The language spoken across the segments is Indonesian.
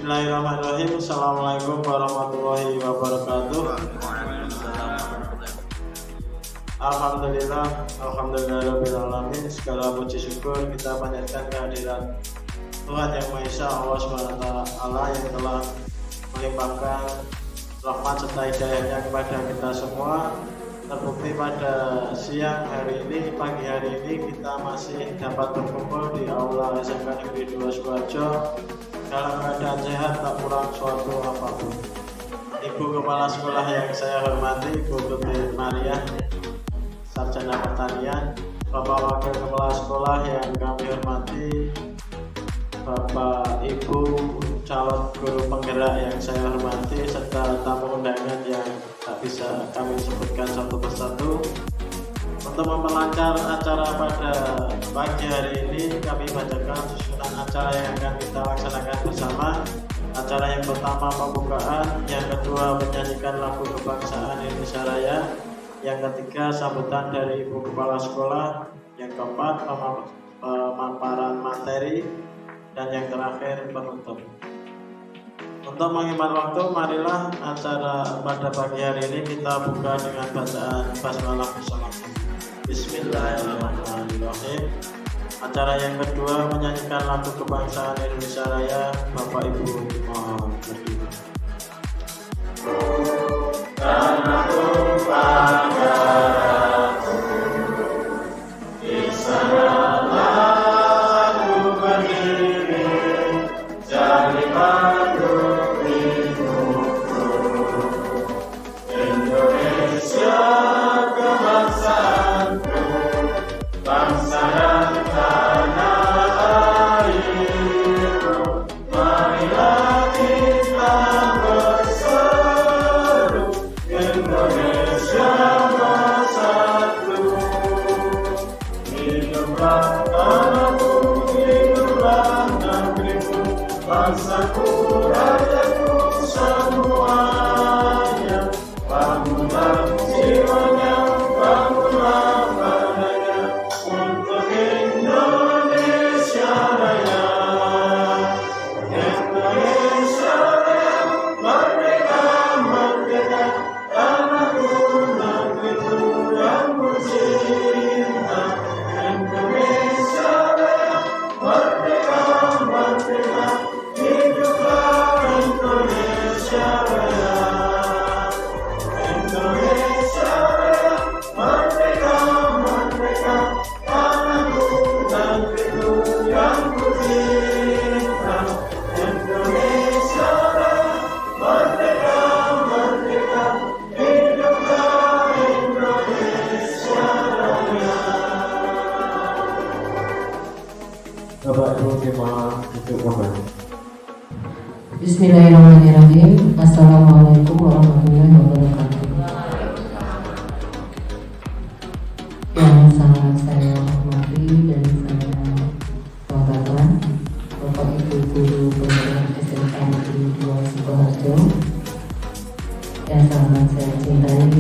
Bismillahirrahmanirrahim. Assalamualaikum warahmatullahi wabarakatuh. Alhamdulillah alamin. Segala puji syukur kita panjatkan kehadiran Tuhan Yang Maha Esa, Allah SWT yang telah melimpahkan rahmat serta hidayahnya kepada kita semua. Terbukti pada siang hari ini, pagi hari ini kita masih dapat berkumpul di aula SMK Negeri 2 Sukoharjo dalam keadaan sehat, tak kurang suatu apapun. Ibu Kepala Sekolah yang saya hormati, Ibu Tuti Maria, Sarjana Pertanian, Bapak Wakil Kepala Sekolah yang kami hormati, Bapak Ibu calon guru penggerak yang saya hormati, serta tamu undangan yang tak bisa kami sebutkan satu persatu. Untuk memperlancar acara pada pagi hari ini, kami bacakan susunan acara yang akan kita laksanakan bersama. Acara yang pertama pembukaan, yang kedua menyanyikan lagu kebangsaan Indonesia Raya, yang ketiga sambutan dari Ibu Kepala Sekolah, yang keempat pemaparan materi, dan yang terakhir penutup. Untuk menghemat waktu, marilah acara pada pagi hari ini kita buka dengan bacaan basmalah bersama. Bismillahirrahmanirrahim. Acara yang kedua menyanyikan lagu kebangsaan Indonesia Raya. Bapak Ibu mohon berdiri. Karena Tuhan darahku, di sana lagu berdiri, jadi padu hidupku. Indonesia kebangsaanku, bangsa dan tanah airku, marilah kita berseru, Indonesia bersatu. Hiduplah tanahku, hiduplah negeriku, bangsaku, rakyatku semuanya. Bangunlah jiwanya, bangunlah badannya, untuk Indonesia Raya. Indonesia Raya, merdeka, merdeka, tanahku, negeriku yang ku cinta. Indonesia Raya, merdeka, merdeka, hiduplah Indonesia Raya. Indonesia Raya, merdeka, merdeka, tanahku, negeriku yang ku cinta. Indonesia Raya, merdeka, merdeka, hiduplah Indonesia Raya. Bapak Ibu jemaah untuk mohon. Bismillahirrahmanirrahim. Assalamualaikum warahmatullahi wabarakatuh. Yang sangat saya hormati dan saya banggakan, Bapak Ibu guru penggerak SMK Negeri 2 Sukoharjo, yang sangat saya cintai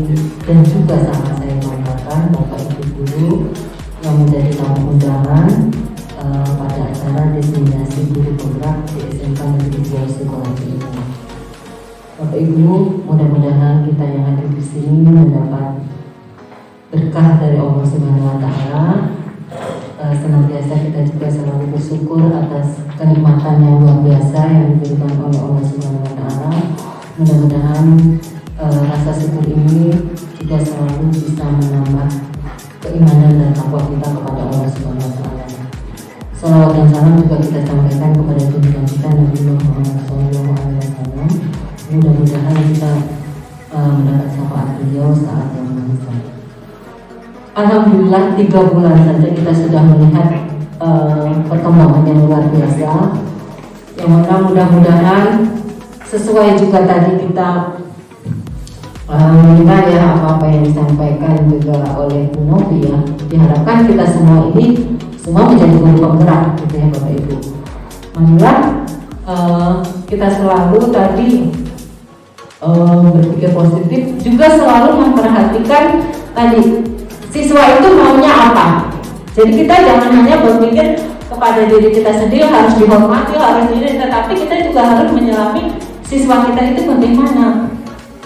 dan juga sangat saya banggakan, Bapak Ibu guru yang menjadi tamu undangan pada acara destinasi guru penggerak di SMK Negeri 2 Sukoharjo ini. Bapak Ibu, mudah-mudahan kita yang hadir di sini mendapat berkah dari Allah Subhanahu wa Ta'ala. Senantiasa kita juga selalu bersyukur atas kenikmatan yang luar biasa yang diberikan oleh Allah Subhanahu wa Ta'ala. Mudah-mudahan rasa syukur ini juga selalu bisa menambah keimanan dan takwa kita kepada Allah Subhanahu wa Ta'ala. Salawat dan salam juga kita sampaikan kepada junjungan kita Nabi Muhammad SAW. Mudah-mudahan kita mendapat syafaat beliau saat yang nanti. Alhamdulillah 3 bulan saja kita sudah melihat perkembangan yang luar biasa. Yang mana mudah-mudahan sesuai juga tadi kita mendengar ya apa yang disampaikan juga oleh Bu Novi ya. Diharapkan kita semua ini semua menjadi guru penggerak gitu ya Bapak Ibu. Marilah kita selalu tadi berpikir positif, juga selalu memperhatikan tadi siswa itu maunya apa. Jadi kita jangan hanya berpikir kepada diri kita sendiri harus dihormati, harus ini, tetapi kita juga harus menyelami siswa kita itu bagaimana.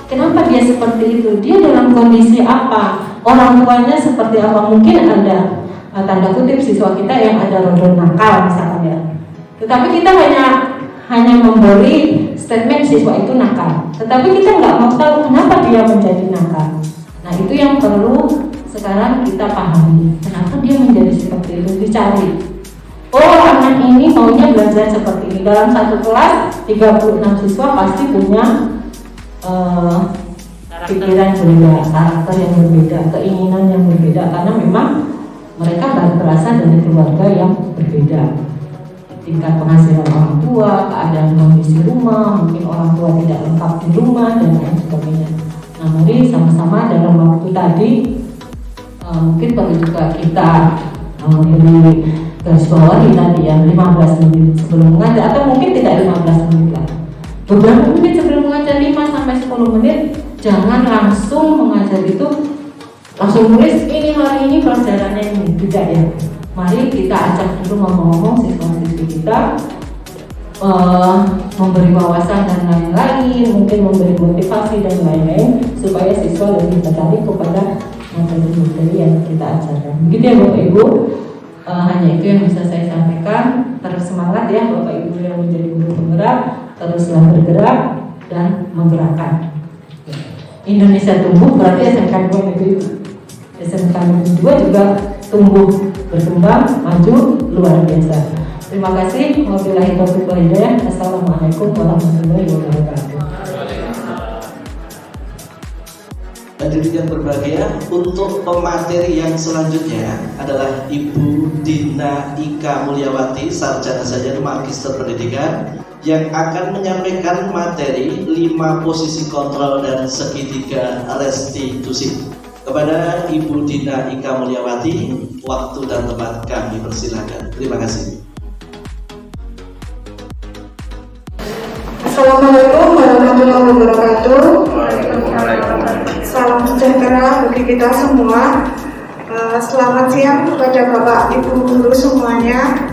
Kenapa dia seperti itu? Dia dalam kondisi apa? Orang tuanya seperti apa? Mungkin ada tanda kutip siswa kita yang ada rodol nakal misalkan ya. Tetapi kita hanya memberi statement siswa itu nakal. Tetapi kita nggak mau tahu kenapa dia menjadi nakal. Nah itu yang perlu sekarang kita pahami. Kenapa dia menjadi seperti itu? Dicari. Oh anak ini maunya belajar seperti ini. Dalam satu kelas 36 siswa pasti punya pikiran berbeda, karakter yang berbeda, keinginan yang berbeda, karena memang mereka berasal dari keluarga yang berbeda. Tingkat penghasilan orang tua, keadaan kondisi rumah, mungkin orang tua tidak lengkap di rumah dan lain sebagainya. Nah, mari sama-sama dalam waktu tadi mungkin perlu juga kita beri garis bawahi tadi yang 15 menit sebelum mengajar, atau mungkin tidak 15 menit lah. Beberapa menit sebelum mengajar 5 sampai 10 menit, jangan langsung mengajar itu langsung nulis ini hari ini pelajarannya ini, tidak ya. Mari kita ajak dulu ngomong-ngomong siswa-siswi kita, memberi wawasan dan lain-lain, mungkin memberi motivasi dan lain-lain supaya siswa lebih tertarik kepada materi-materi yang kita ajarkan. Begitu ya Bapak Ibu. Hanya itu yang bisa saya sampaikan. Terus semangat ya Bapak Ibu yang menjadi guru penggerak, teruslah bergerak dan menggerakkan. Indonesia tumbuh berarti SMK 2 negeri SMK 2 juga tumbuh, berkembang, maju, luar biasa. Terima kasih. Wabillahi taufiq wal hidayah. Assalamualaikum warahmatullahi wabarakatuh. Hadirin yang berbahagia, untuk pemateri yang selanjutnya adalah Ibu Dina Ika Mulyawati, sarjana sarjana magister pendidikan, yang akan menyampaikan materi 5 posisi kontrol dan segitiga restitusi. Kepada Ibu Dina Ika Mulyawati, waktu dan tempat kami persilakan. Terima kasih. Assalamualaikum warahmatullahi wabarakatuh. Salam sejahtera bagi kita semua. Selamat siang kepada Bapak Ibu guru semuanya.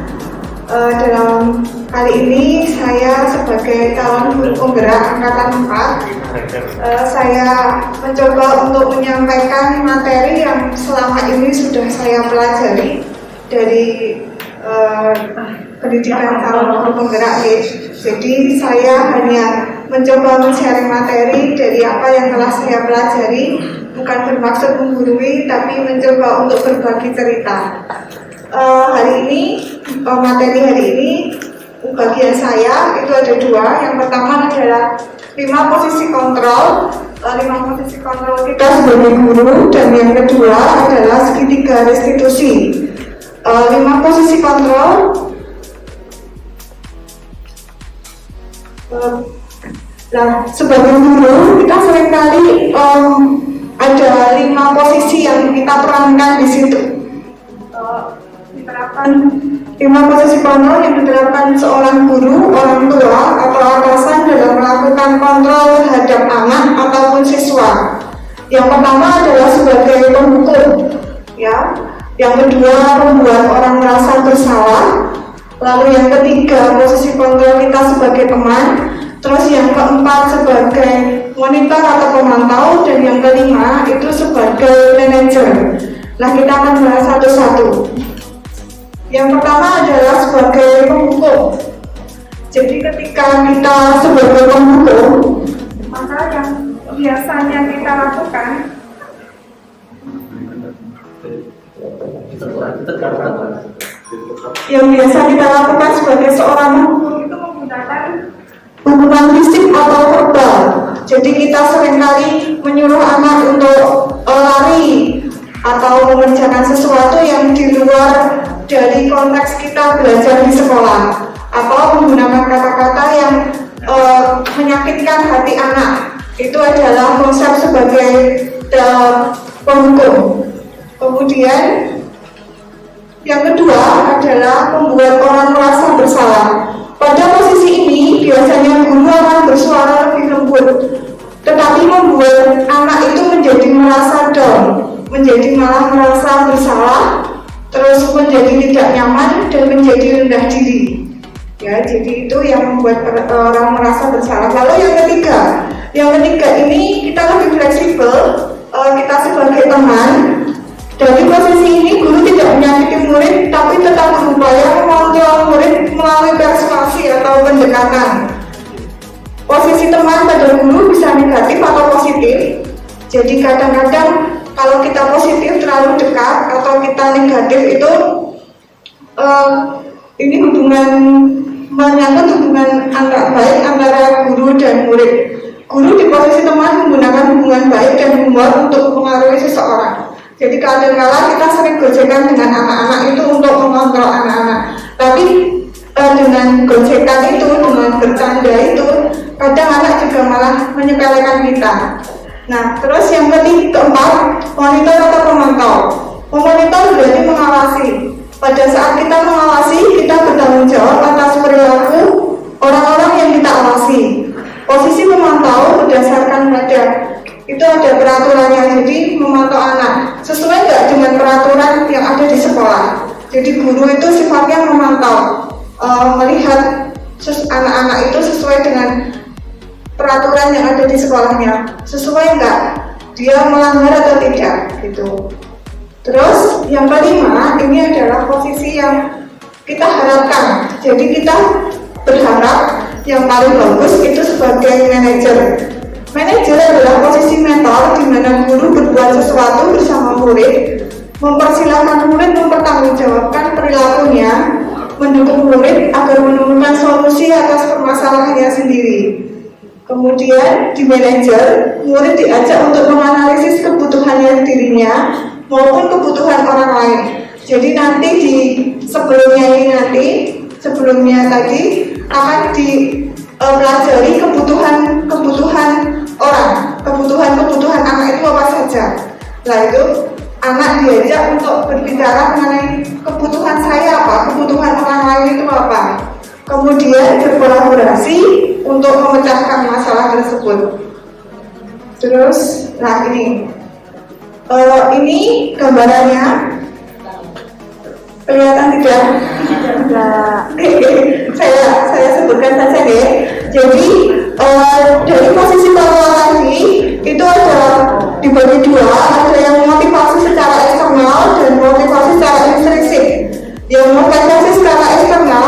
Dalam kali ini saya sebagai calon guru penggerak angkatan 4, saya mencoba untuk menyampaikan materi yang selama ini sudah saya pelajari dari pendidikan calon guru penggerak. Jadi saya hanya mencoba men-sharing materi dari apa yang telah saya pelajari, bukan bermaksud menggurui, tapi mencoba untuk berbagi cerita. Hari ini, materi hari ini, bagian saya itu ada 2. Yang pertama adalah 5 posisi kontrol, 5 posisi kontrol kita sebagai guru, dan yang kedua adalah segitiga restitusi. 5 posisi kontrol. Nah, sebagai guru kita seringkali ada 5 posisi yang kita perankan di situ. Diterapkan 5 posisi kontrol yang diterapkan seorang guru, orang tua, atau atasan dalam melakukan kontrol terhadap anak ataupun siswa. Yang pertama adalah sebagai penghukum, ya. Yang kedua, membuat orang merasa bersalah. Lalu yang ketiga, posisi kontrol kita sebagai teman. Terus yang keempat sebagai monitor atau pemantau, dan yang kelima itu sebagai manajer. Nah, kita akan bahas satu-satu. Yang pertama adalah sebagai penghukum. Jadi ketika kita sebagai penghukum, maka yang biasanya kita lakukan sebagai seorang penghukum itu menggunakan hukuman fisik atau verbal. Jadi kita seringkali menyuruh anak untuk lari atau mengerjakan sesuatu yang di luar dari konteks kita belajar di sekolah, atau menggunakan kata-kata yang menyakitkan hati anak. Itu adalah konsep sebagai penghukum. Kemudian yang kedua adalah membuat orang merasa bersalah. Pada posisi ini biasanya guru akan bersuara lebih lembut, tetapi membuat anak itu menjadi merasa down, menjadi malah merasa bersalah, terus menjadi tidak nyaman dan menjadi rendah diri. Ya, jadi itu yang membuat orang merasa bersalah. Lalu yang ketiga ini kita lebih fleksibel. Kita sebagai teman, dari posisi ini guru tidak menyakiti murid, tapi tetap berupaya mengontrol murid melalui persuasi atau pendekatan. Posisi teman pada guru bisa negatif atau positif. Jadi kadang-kadang kalau kita positif terlalu dekat atau kita negatif itu ini menyangkut hubungan antara baik antara guru dan murid. Guru di posisi teman menggunakan hubungan baik dan humor untuk mempengaruhi seseorang. Jadi kadang-kala kita sering gojekan dengan anak-anak itu untuk mengontrol anak-anak. Tapi dengan gojekan itu, dengan bercanda itu, kadang anak juga malah menyepelekan kita. Nah, terus yang keempat, monitor atau pemantau. Memonitor berarti mengawasi. Pada saat kita mengawasi, kita bertanggung jawab atas perilaku orang-orang yang kita awasi. Posisi memantau berdasarkan pada itu ada peraturannya, jadi memantau anak sesuai nggak dengan peraturan yang ada di sekolah. Jadi guru itu sifatnya memantau, melihat anak-anak itu sesuai dengan peraturan yang ada di sekolahnya, sesuai nggak dia melanggar atau tidak gitu. Terus yang kelima ini adalah posisi yang kita harapkan. Jadi kita berharap yang paling bagus itu sebagai manajer. Manajer adalah posisi mentor di mana guru berbuat sesuatu bersama murid, mempersilahkan murid mempertanggungjawabkan perilakunya, mendukung murid agar menemukan solusi atas permasalahannya sendiri. Kemudian di manajer, murid diajak untuk menganalisis kebutuhannya dirinya maupun kebutuhan orang lain. Jadi nanti di sebelumnya tadi akan dipelajari kebutuhan orang, kebutuhan anak itu apa saja. Nah itu anak diajak untuk berbicara mengenai kebutuhan saya apa, kebutuhan orang lain itu apa. Kemudian berkolaborasi untuk memecahkan masalah tersebut. Terus, nah ini gambarannya kelihatan tidak? Saya sebutkan saja deh. Jadi dari posisi bawah tadi itu ada dibagi dua, ada yang motivasi secara eksternal dan motivasi secara intrinsik. Yang motivasi secara eksternal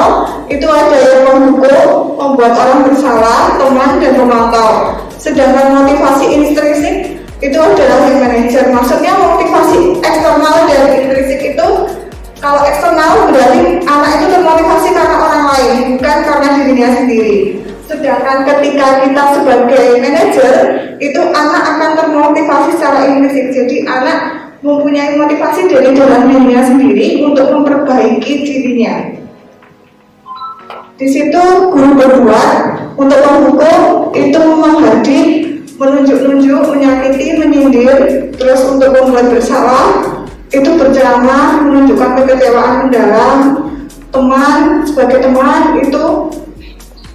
itu ada yang mendukung, membuat orang bersalah, teman dan memantau. Sedangkan motivasi intrinsik itu adalah yang manajer. Maksudnya motivasi eksternal dan intrinsik itu, kalau eksternal berarti anak itu termotivasi karena orang lain, bukan karena dirinya sendiri. Sedangkan ketika kita sebagai manajer, itu anak akan termotivasi secara intrinsik. Jadi anak mempunyai motivasi dari dalam dirinya sendiri untuk memperbaiki dirinya. Di situ guru berbuat untuk menghukum itu menghadik, menunjuk-nunjuk, menyakiti, menyindir, terus untuk membuat bersalah itu berceramah, menunjukkan kekecewaan mendalam. Teman sebagai teman itu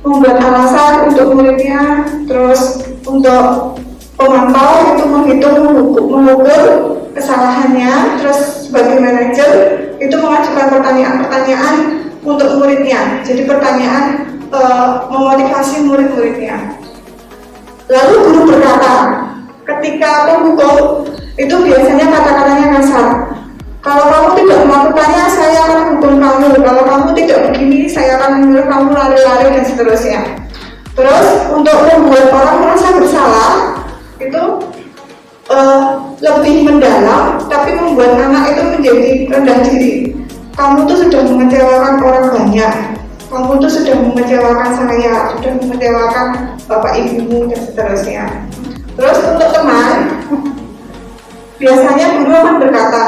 membuat alasan untuk muridnya, terus untuk pemantau itu menghitung, mengukur kesalahannya, terus sebagai manajer itu mengajukan pertanyaan-pertanyaan untuk muridnya. Jadi pertanyaan memotivasi murid-muridnya. Lalu guru berkata, ketika penghukum itu biasanya kata-katanya kasar. Kalau kamu tidak melakukannya, saya akan hukum kamu. Kalau kamu tidak begini, saya akan menyuruh kamu lari-lari dan seterusnya. Terus untuk membuat orang merasa bersalah itu lebih mendalam, tapi membuat anak itu menjadi rendah diri. Kamu tuh sudah mengecewakan orang banyak. Kamu tuh sudah mengecewakan saya, sudah mengecewakan bapak ibumu dan seterusnya. Terus untuk teman, biasanya guru akan berkata,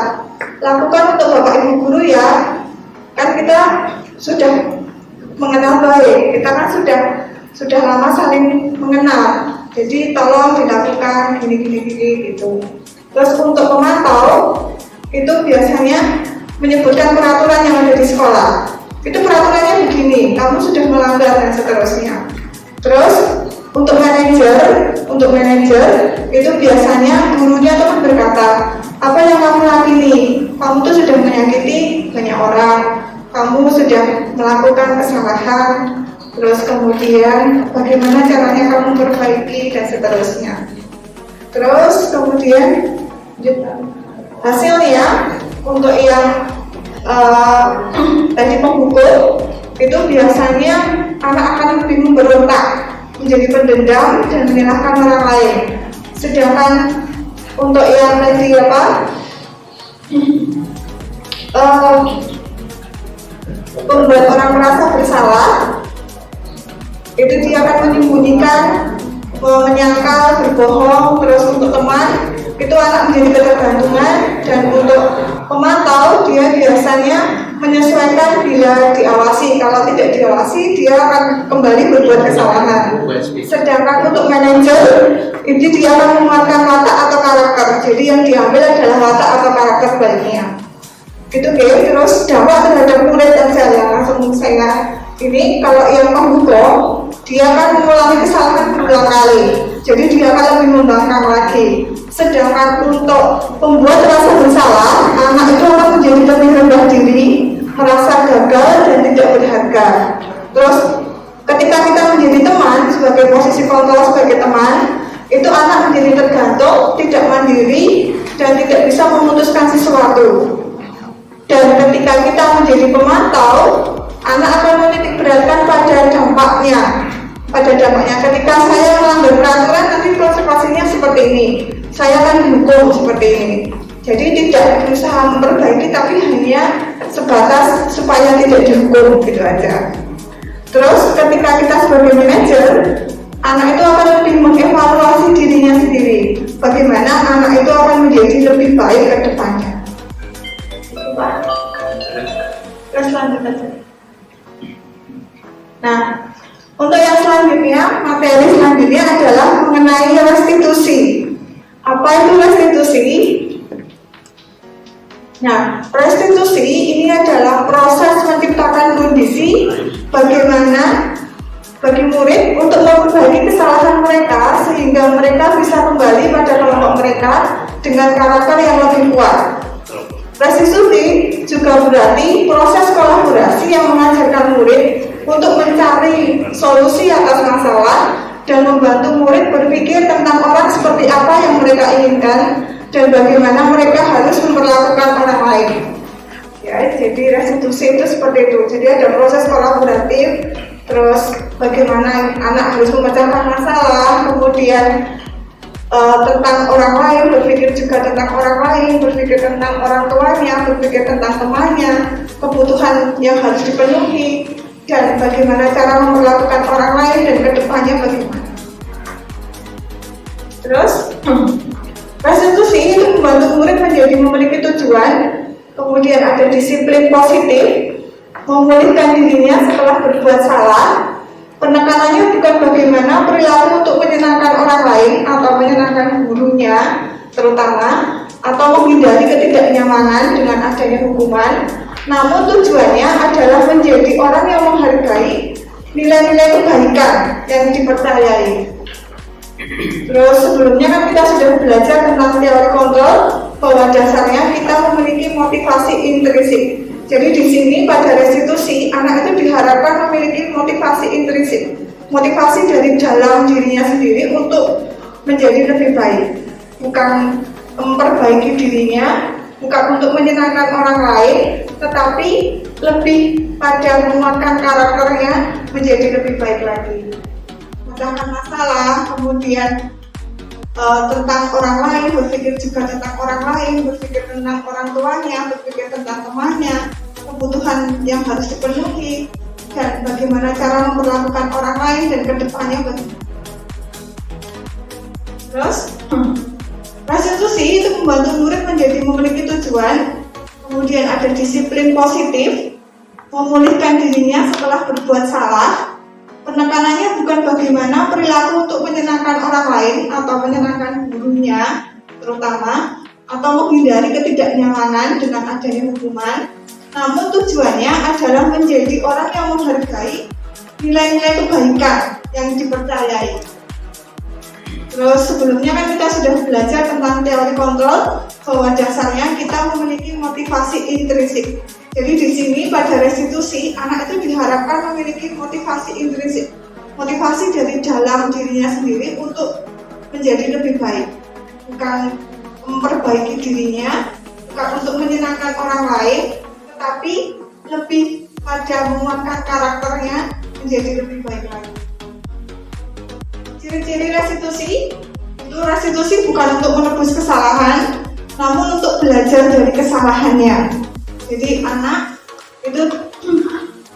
lakukan untuk bapak ibu guru ya, kan kita sudah mengenal baik, kita kan sudah lama saling mengenal, jadi tolong dilakukan gini gitu. Terus untuk pemantau itu biasanya menyebutkan peraturan yang ada di sekolah. Itu peraturannya begini, kamu sudah melanggar dan seterusnya. Terus untuk manajer itu biasanya gurunya teman berkata, apa yang kamu lakini? kamu tuh sudah menyakiti banyak orang, kamu sudah melakukan kesalahan, terus kemudian bagaimana caranya kamu perbaiki dan seterusnya. Terus kemudian hasilnya untuk yang tadi pemukul itu biasanya anak akan lebih memberontak, menjadi pendendam dan menyalahkan orang lain. Sedangkan untuk yang tadi membuat orang merasa bersalah, itu dia akan menyembunyikan, menyangkal, berbohong, terus untuk teman itu anak menjadi ketergantungan, dan untuk pemantau dia biasanya menyesuaikan bila diawasi, kalau tidak diawasi dia akan kembali berbuat kesalahan. Sedangkan untuk manajer ini dia akan menguatkan watak atau karakter, jadi yang diambil adalah watak atau karakter baiknya gitu guys. Terus dampak terhadap murid dan langsung saya ini, kalau yang pemukul dia akan mengulangi kesalahan berulang kali, jadi dia akan lebih membangkang lagi. Sedangkan untuk pembuat rasa bersalah, anak itu akan menjadi lebih rendah diri, merasa gagal dan tidak berharga. Terus ketika kita menjadi teman, sebagai posisi kontrol sebagai teman, itu anak menjadi tergantung, tidak mandiri, dan tidak bisa memutuskan sesuatu. Dan ketika kita menjadi pemantau, anak akan menitik beratkan pada dampaknya. Ketika saya melanggar peraturan, nanti konsekuensinya seperti ini, saya akan dihukum seperti ini. Jadi tidak berusaha memperbaiki, tapi hanya sebatas supaya tidak dihukum gitu aja. Terus ketika kita sebagai manajer, anak itu akan lebih mengevaluasi dirinya sendiri, bagaimana anak itu akan menjadi lebih baik ke depannya. Terus lanjut aja. Nah, untuk yang selanjutnya, materi selanjutnya adalah mengenai restitusi. Apa itu restitusi? Nah, restitusi ini adalah proses menciptakan kondisi bagaimana bagi murid untuk memperbaiki kesalahan mereka sehingga mereka bisa kembali pada kelompok mereka dengan karakter yang lebih kuat. Restitusi juga berarti proses kolaborasi yang mengajarkan murid untuk mencari solusi atas masalah dan membantu murid berpikir tentang orang seperti apa yang mereka inginkan dan bagaimana mereka harus memperlakukan orang lain. Ya, jadi restitusi itu seperti itu. Jadi ada proses kolaboratif, terus bagaimana anak harus memecahkan masalah, kemudian tentang orang lain, berpikir juga tentang orang lain, berpikir tentang orang tuanya, berpikir tentang temannya, kebutuhan yang harus dipenuhi, dan bagaimana cara memperlakukan orang lain dan kedepannya bagaimana. Terus restitusi itu membantu murid menjadi memiliki tujuan, kemudian ada disiplin positif, memulihkan dirinya setelah berbuat salah. Penekanannya bukan bagaimana perilaku untuk menyenangkan orang lain atau menyenangkan gurunya terutama, atau menghindari ketidaknyamanan dengan adanya hukuman, namun tujuannya adalah menjadi orang yang menghargai nilai-nilai kebaikan yang dipercayai. Terus sebelumnya kan kita sudah belajar tentang teori kontrol, bahwa dasarnya kita memiliki motivasi intrinsik. Jadi di sini pada restitusi, anak itu diharapkan memiliki motivasi intrinsik, motivasi dari dalam dirinya sendiri untuk menjadi lebih baik, bukan memperbaiki dirinya, bukan untuk menyenangkan orang lain, tetapi lebih pada menguatkan karakternya menjadi lebih baik lagi. Memecahkan masalah, kemudian tentang orang lain, berpikir juga tentang orang lain, berpikir tentang orang tuanya, berpikir tentang temannya, kebutuhan yang harus dipenuhi, dan bagaimana cara memperlakukan orang lain dan kedepannya bagaimana. Terus restitusi itu membantu murid menjadi memiliki tujuan, kemudian ada disiplin positif, memulihkan dirinya setelah berbuat salah. Penekanannya bukan bagaimana perilaku untuk menyenangkan orang lain atau menyenangkan gurunya terutama, atau menghindari ketidaknyamanan dengan adanya hukuman, namun tujuannya adalah menjadi orang yang menghargai nilai-nilai kebaikan yang dipercayai. Terus sebelumnya kan kita sudah belajar tentang teori kontrol, bahwa dasarnya kita memiliki motivasi intrinsik. Jadi di sini pada restitusi, anak itu diharapkan memiliki motivasi intrinsik, motivasi dari dalam dirinya sendiri untuk menjadi lebih baik, bukan memperbaiki dirinya, bukan untuk menyenangkan orang lain, tetapi lebih pada menguatkan karakternya menjadi lebih baik lagi. Ciri-ciri restitusi, itu restitusi bukan untuk menebus kesalahan, namun untuk belajar dari kesalahannya. Jadi anak itu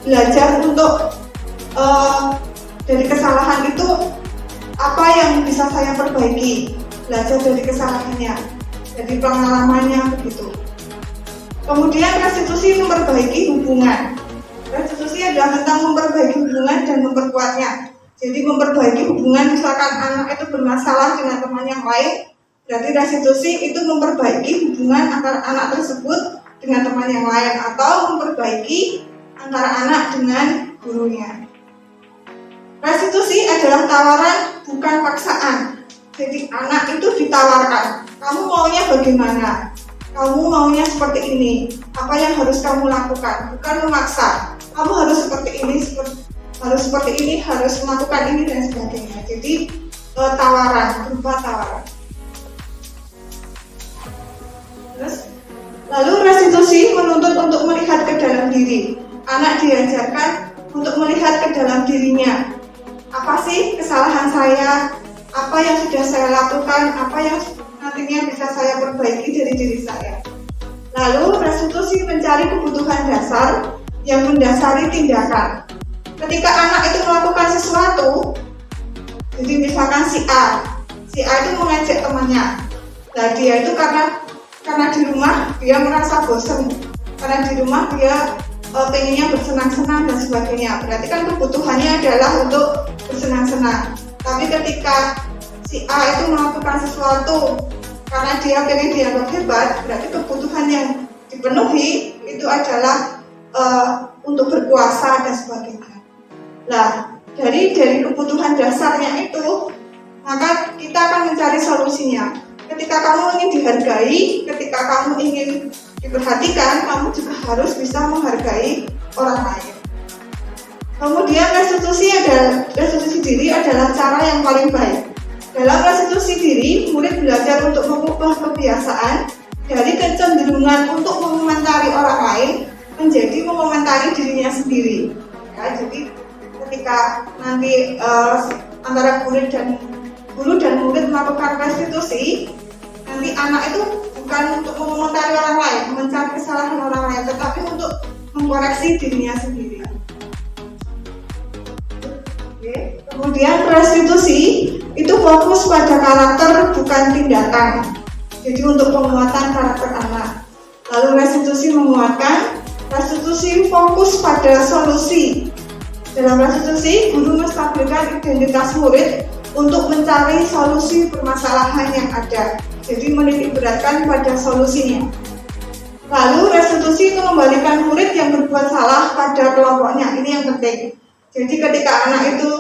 belajar untuk dari kesalahan itu apa yang bisa saya perbaiki, belajar dari kesalahannya, jadi pengalamannya begitu. Kemudian restitusi memperbaiki hubungan. Restitusi adalah tentang memperbaiki hubungan dan memperkuatnya. Jadi memperbaiki hubungan, misalkan anak itu bermasalah dengan teman yang lain, berarti restitusi itu memperbaiki hubungan antara anak tersebut dengan teman yang lain, atau memperbaiki antara anak dengan gurunya. Restitusi adalah tawaran, bukan paksaan. Jadi anak itu ditawarkan, kamu maunya bagaimana? Kamu maunya seperti ini, apa yang harus kamu lakukan? Bukan memaksa, kamu harus seperti ini, harus melakukan ini dan sebagainya. Jadi tawaran, berupa tawaran. Terus, lalu restitusi menuntut untuk melihat ke dalam diri. Anak diajarkan untuk melihat ke dalam dirinya. Apa sih kesalahan saya? Apa yang sudah saya lakukan? Apa yang nantinya bisa saya perbaiki dari diri saya? Lalu restitusi mencari kebutuhan dasar yang mendasari tindakan. Ketika anak itu melakukan sesuatu, jadi misalkan si A itu mengajak temannya. Nah dia itu karena di rumah dia merasa bosan, karena di rumah dia pengennya bersenang-senang dan sebagainya. Berarti kan kebutuhannya adalah untuk bersenang-senang. Tapi ketika si A itu melakukan sesuatu karena dia pengen dianggap hebat, berarti kebutuhan yang dipenuhi itu adalah untuk berkuasa dan sebagainya. Nah, dari kebutuhan dasarnya itu, maka kita akan mencari solusinya. Ketika kamu ingin dihargai, ketika kamu ingin diperhatikan, kamu juga harus bisa menghargai orang lain. Kemudian restitusi diri adalah cara yang paling baik. Dalam restitusi diri, murid belajar untuk mengubah kebiasaan dari kecenderungan untuk mengomentari orang lain menjadi mengomentari dirinya sendiri. Ya, jadi ketika nanti antara guru dan murid melakukan restitusi, nanti anak itu bukan untuk mengomentari orang lain, mencari kesalahan orang lain, tetapi untuk mengkoreksi dirinya sendiri. Oke. Kemudian restitusi itu fokus pada karakter, bukan tindakan. Jadi untuk penguatan karakter anak. Lalu restitusi menguatkan, restitusi fokus pada solusi. Dalam restitusi, guru menstabilkan identitas murid untuk mencari solusi permasalahan yang ada. Jadi menitik beratkan pada solusinya. Lalu restitusi itu mengembalikan murid yang berbuat salah pada kelompoknya. Ini yang penting. Jadi ketika anak itu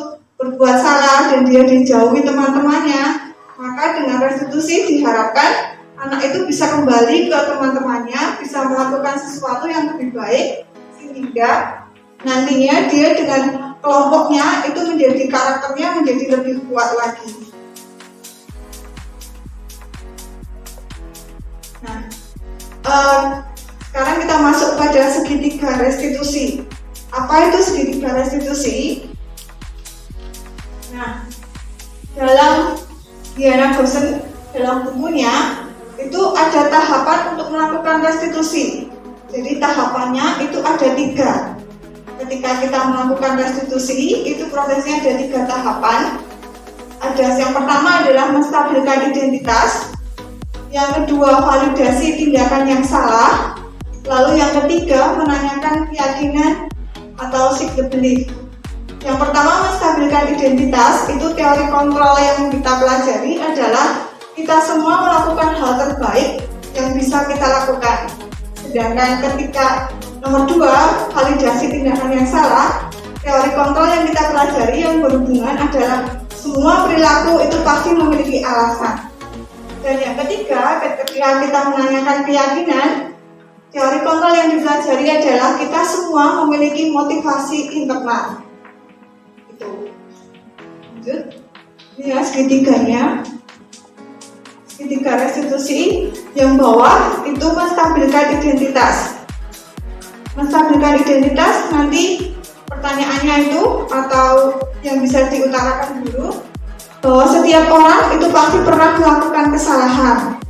berbuat salah dan dia dijauhi teman-temannya, maka dengan restitusi diharapkan anak itu bisa kembali ke teman-temannya, bisa melakukan sesuatu yang lebih baik, sehingga nantinya dia dengan kelompoknya itu menjadi karakternya menjadi lebih kuat lagi. Nah, sekarang kita masuk pada segitiga restitusi. Apa itu segitiga restitusi? Nah, dalam Diana Gosen, dalam bukunya itu ada tahapan untuk melakukan restitusi. Jadi tahapannya itu ada 3. Ketika kita melakukan restitusi, itu prosesnya ada 3 tahapan. Yang pertama adalah menstabilkan identitas, yang kedua validasi tindakan yang salah, lalu yang ketiga menanyakan keyakinan atau seek the belief. Yang pertama menstabilkan identitas, itu teori kontrol yang kita pelajari adalah kita semua melakukan hal terbaik yang bisa kita lakukan. Sedangkan ketika nomor 2, validasi tindakan yang salah, teori kontrol yang kita pelajari yang berhubungan adalah semua perilaku itu pasti memiliki alasan. ketika kita menanyakan keyakinan, teori kontrol yang dipelajari adalah kita semua memiliki motivasi internal. Itu. Lanjut. Ini ya segitiganya. Segitiga restitusi yang bawah itu menstabilkan identitas. Menstabilkan identitas nanti pertanyaannya itu atau yang bisa diutarakan dulu bahwa setiap orang itu pasti pernah melakukan kesalahan.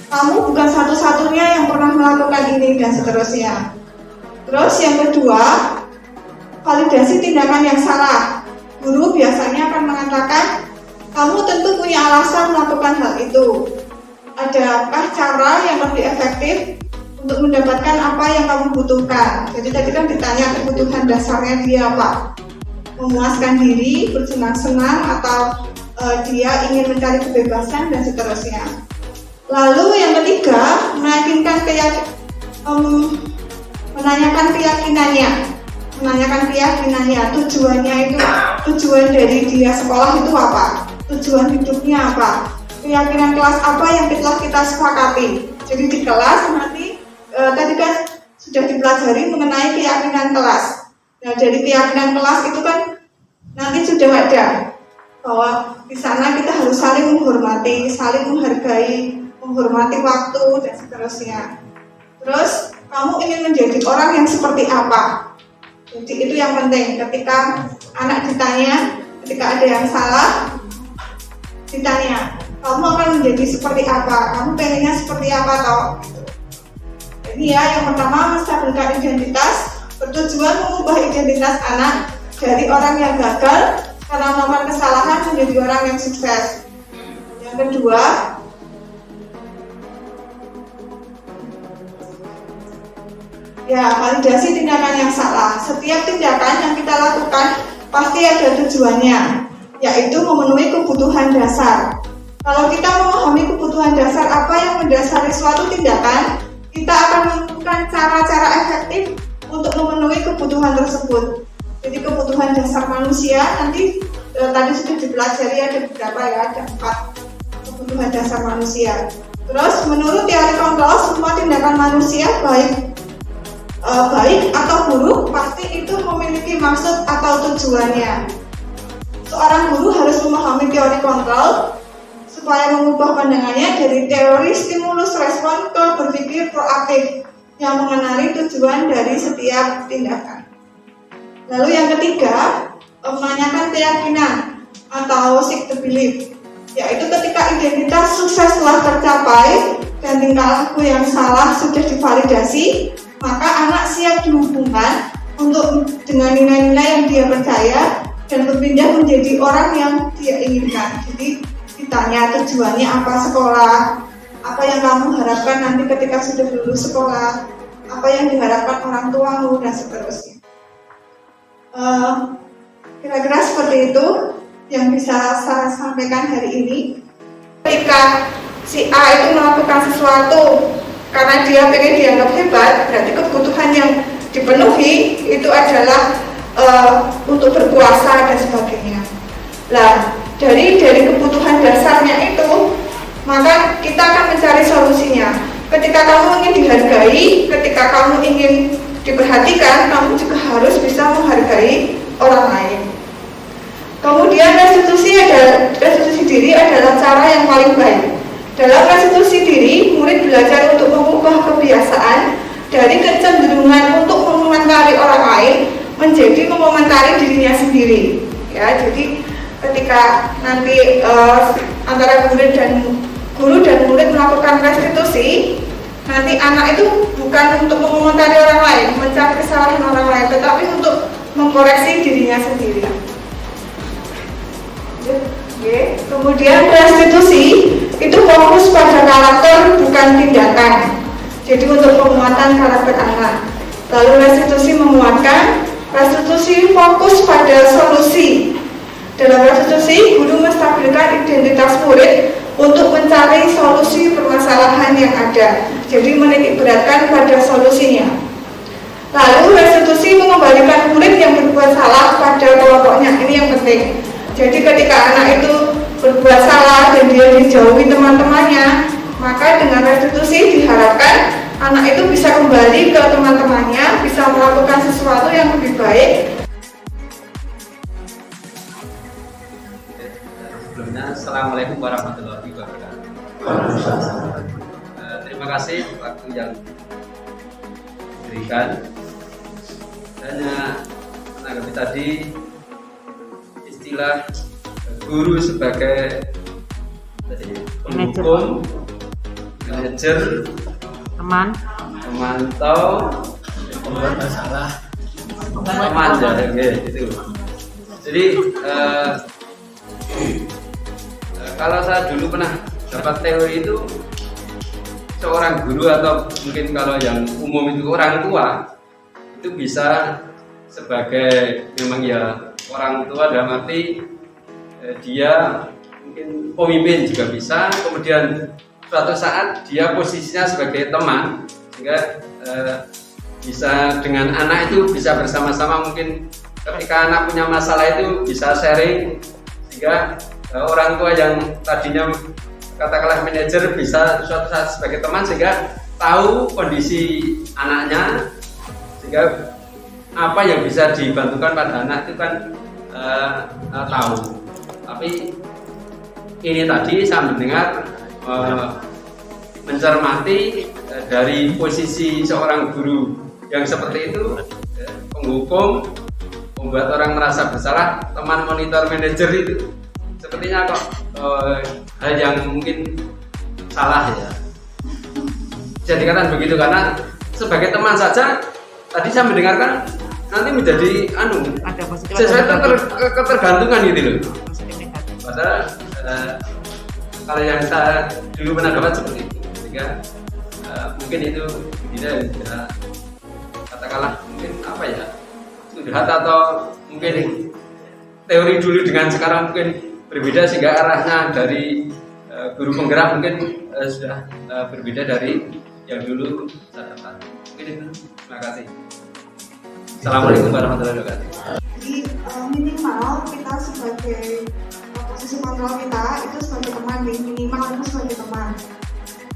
Kamu bukan satu-satunya yang pernah melakukan ini dan seterusnya. Terus yang kedua, validasi tindakan yang salah. Guru biasanya akan mengatakan, kamu tentu punya alasan melakukan hal itu. Adakah cara yang lebih efektif untuk mendapatkan apa yang kamu butuhkan? Jadi tadi kan ditanya kebutuhan dasarnya dia apa? Memuaskan diri, bersenang-senang, atau dia ingin mencari kebebasan dan seterusnya. Lalu yang ketiga, menanyakan keyakinannya, tujuannya itu, tujuan dari dia sekolah itu apa? Tujuan hidupnya apa? Keyakinan kelas apa yang telah kita sepakati? Jadi di kelas nanti tadi kan sudah dipelajari mengenai keyakinan kelas. Nah dari keyakinan kelas itu kan nanti sudah ada bahwa di sana kita harus saling menghormati, saling menghargai, menghormati waktu dan seterusnya. Terus kamu ingin menjadi orang yang seperti apa? Jadi itu yang penting ketika anak ditanya, ketika ada yang salah ditanya, kamu akan menjadi seperti apa? Kamu pengennya seperti apa toh? Ini ya yang pertama, menstabilkan identitas, bertujuan mengubah identitas anak dari orang yang gagal karena melakukan kesalahan menjadi orang yang sukses. Yang kedua, ya, validasi tindakan yang salah. Setiap tindakan yang kita lakukan pasti ada tujuannya, yaitu memenuhi kebutuhan dasar. Kalau kita memahami kebutuhan dasar apa yang mendasari suatu tindakan, kita akan menemukan cara-cara efektif untuk memenuhi kebutuhan tersebut. Jadi kebutuhan dasar manusia nanti tadi sudah dipelajari ada beberapa ya, ada 4 kebutuhan dasar manusia. Terus menurut teori kontrol, semua tindakan manusia baik atau buruk pasti itu memiliki maksud atau tujuannya. Seorang guru harus memahami teori kontrol supaya mengubah pandangannya dari teori stimulus respon ke berpikir proaktif yang mengenali tujuan dari setiap tindakan. Lalu yang ketiga, menanyakan keyakinan atau seek the belief, yaitu ketika identitas sukses telah tercapai dan tingkah laku yang salah sudah divalidasi, maka anak siap dihubungkan untuk dengan nilai-nilai yang dia percaya dan berpindah menjadi orang yang dia inginkan. Jadi ditanya tujuannya apa sekolah, apa yang kamu harapkan nanti ketika sudah lulus sekolah, apa yang diharapkan orang tuamu dan seterusnya. Kira-kira seperti itu yang bisa saya sampaikan hari ini. Ketika si A itu melakukan sesuatu karena dia pengen dianggap hebat, berarti kebutuhan yang dipenuhi itu adalah untuk berkuasa dan sebagainya. Nah, dari kebutuhan dasarnya itu, maka kita akan mencari solusinya. Ketika kamu ingin dihargai, ketika kamu ingin diperhatikan, kamu juga harus bisa menghargai orang lain. Kemudian restitusi diri adalah cara yang paling baik. Dalam restitusi diri, murid belajar untuk mengubah kebiasaan dari kecenderungan untuk mengomentari orang lain menjadi mengomentari dirinya sendiri. Ya, jadi ketika nanti antara guru dan murid melakukan restitusi, nanti anak itu bukan untuk mengomentari orang lain, mencari kesalahan orang lain, tetapi untuk mengkoreksi dirinya sendiri. Kemudian restitusi itu fokus pada karakter bukan tindakan. Jadi untuk penguatan karakter anak. Lalu restitusi menguatkan, restitusi fokus pada solusi. Dalam restitusi, guru menstabilkan identitas murid untuk mencari solusi permasalahan yang ada. Jadi menitik beratkan pada solusinya. Lalu restitusi mengembalikan murid yang berbuat salah pada kelompoknya. Ini yang penting. Jadi ketika anak itu berbuat salah dan dia dijauhi teman-temannya, maka dengan restitusi diharapkan anak itu bisa kembali ke teman-temannya, bisa melakukan sesuatu yang lebih baik. Sebelumnya, Assalamualaikum warahmatullahi wabarakatuh. Terima kasih waktu yang diberikan. Hanya menanggapi tadi istilah guru sebagai pendukung, manajer, memantau, pembuat masalah, teman ya, gitu. Jadi kalau saya dulu pernah dapat teori itu, seorang guru atau mungkin kalau yang umum itu orang tua itu bisa sebagai memang ya orang tua dalam arti dia mungkin pemimpin juga bisa, kemudian suatu saat dia posisinya sebagai teman sehingga bisa dengan anak itu bisa bersama-sama, mungkin ketika anak punya masalah itu bisa sharing sehingga orang tua yang tadinya katakanlah manajer bisa suatu saat sebagai teman sehingga tahu kondisi anaknya, sehingga apa yang bisa dibantukan pada anak itu kan tahu. Tapi ini tadi saya mendengar mencermati dari posisi seorang guru yang seperti itu, penghukum, membuat orang merasa bersalah, teman monitor manajer itu sepertinya kok hal yang mungkin salah ya. Bisa dikatakan begitu karena sebagai teman saja tadi saya mendengarkan nanti menjadi sesuatu ketergantungan gitu loh. Padahal kalau yang saya dulu pernah dapat seperti itu, sehingga mungkin itu tidak katakanlah mungkin apa ya, sudah atau mungkin teori dulu dengan sekarang mungkin berbeda sehingga arahnya dari guru penggerak mungkin sudah berbeda dari yang dulu saya dapat. Mungkin itu. Terima kasih. Assalamualaikum warahmatullahi wabarakatuh. Jadi minimal kita sebagai posisi kontrol kita itu sebagai teman, minimal itu sebagai teman.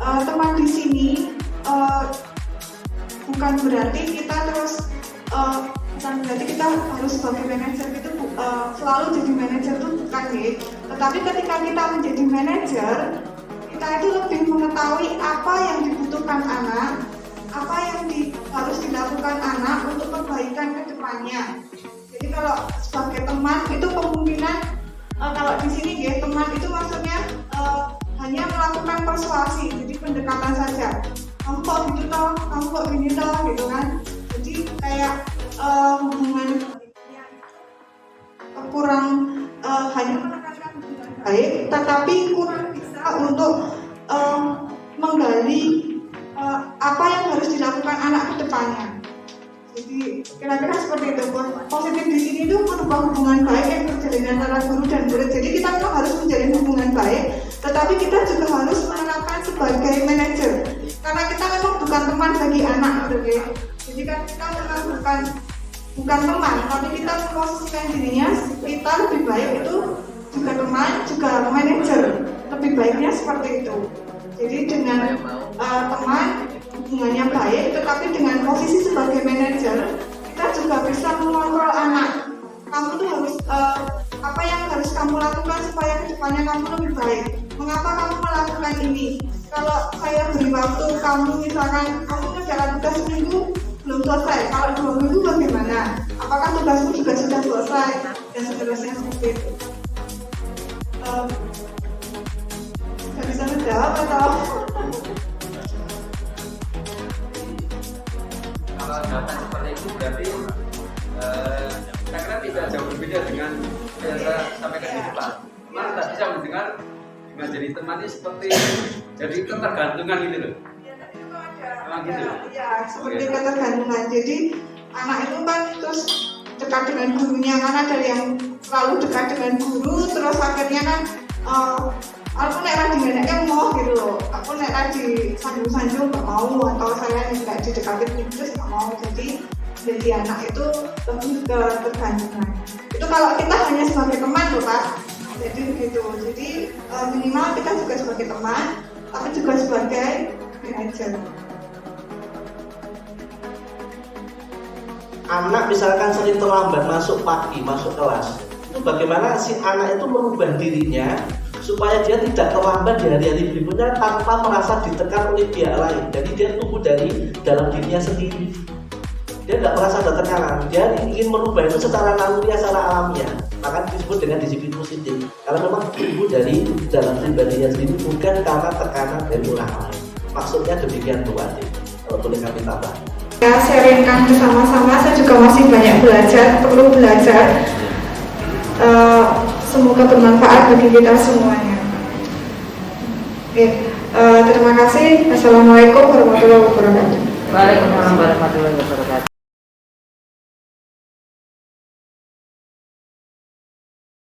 Teman di sini bukan berarti kita terus bukan berarti kita harus sebagai manajer itu selalu jadi manajer itu bukan ya. Tetapi ketika kita menjadi manajer, kita itu lebih mengetahui apa yang dibutuhkan anak, apa yang harus dilakukan anak untuk perbaikan ke depannya. Jadi kalau sebagai teman itu kemungkinan kalau di sini ya teman itu maksudnya hanya melakukan persuasi, jadi pendekatan saja. Kamu kok gitu toh, kamu kok gini toh, gitu kan. Jadi kayak hubungan kurang hanya menekankan hubungan baik, tetapi kurang bisa untuk menggali apa yang harus dilakukan anak ke depannya. Jadi kira-kira seperti itu. Positif di sini itu merubah hubungan baik yang terjalin antara guru dan murid. Jadi kita memang harus menjalin hubungan baik, tetapi kita juga harus menerapkan sebagai manajer. Karena kita memang bukan teman bagi anak, gitu ya. Jadi kan kita memang bukan teman, tapi kita memposisikan dirinya kita lebih baik itu juga teman, juga manajer. Lebih baiknya seperti itu. Jadi dengan teman hubungannya baik, tetapi dengan posisi sebagai manajer kita juga bisa mengontrol anak. Kamu tuh harus apa yang harus kamu lakukan supaya kedepannya kamu lebih baik. Mengapa kamu melakukan ini? Kalau saya beri waktu kamu misalkan kamu ngerjakan tugas seminggu belum selesai, kalau 2 minggu bagaimana? Apakah tugasmu juga sudah selesai? Dan seterusnya seperti itu. Gak bisa menjawab atau? Kalau data seperti itu berarti kira-kira tidak jauh berbeda dengan yang saya sampaikan di depan. Kemarin tadi saya mendengar dengan jadi teman ini seperti jadi ketergantungan gitu loh. Memang gitu. Ya, seperti ketergantungan. Jadi anak itu kan terus dekat dengan gurunya, karena dari yang selalu dekat dengan guru, terus akhirnya kan aku nek ra dimeneknya mau gitu loh. Aku nek ra disanjung-sanjung gak mau, atau saya nggak didekatin terus gak mau. Jadi anak itu lebih ke ketergantungan. Itu kalau kita hanya sebagai teman loh Pak. Jadi begitu. Jadi minimal kita juga sebagai teman, tapi juga sebagai aja. Anak misalkan sering terlambat masuk pagi, masuk kelas, itu bagaimana si anak itu merubah dirinya supaya dia tidak terlambat di hari-hari berikutnya tanpa merasa ditekan oleh pihak lain. Jadi dia tumbuh dari dalam dirinya sendiri. Dia tidak merasa ada tekanan. Dia ingin merubah itu secara naluriah, secara alamiah. Maka disebut dengan disiplin positif. Karena memang tumbuh dari dalam pribadinya sendiri, bukan karena tekanan dari orang lain. Maksudnya demikian Bu Ati. Kalau boleh kami tambah. Ya, sharingkan bersama-sama. Saya juga masih banyak belajar, perlu belajar. Semoga bermanfaat bagi kita semuanya. Oke, terima kasih. Assalamualaikum warahmatullahi wabarakatuh. Waalaikumsalam warahmatullahi wabarakatuh.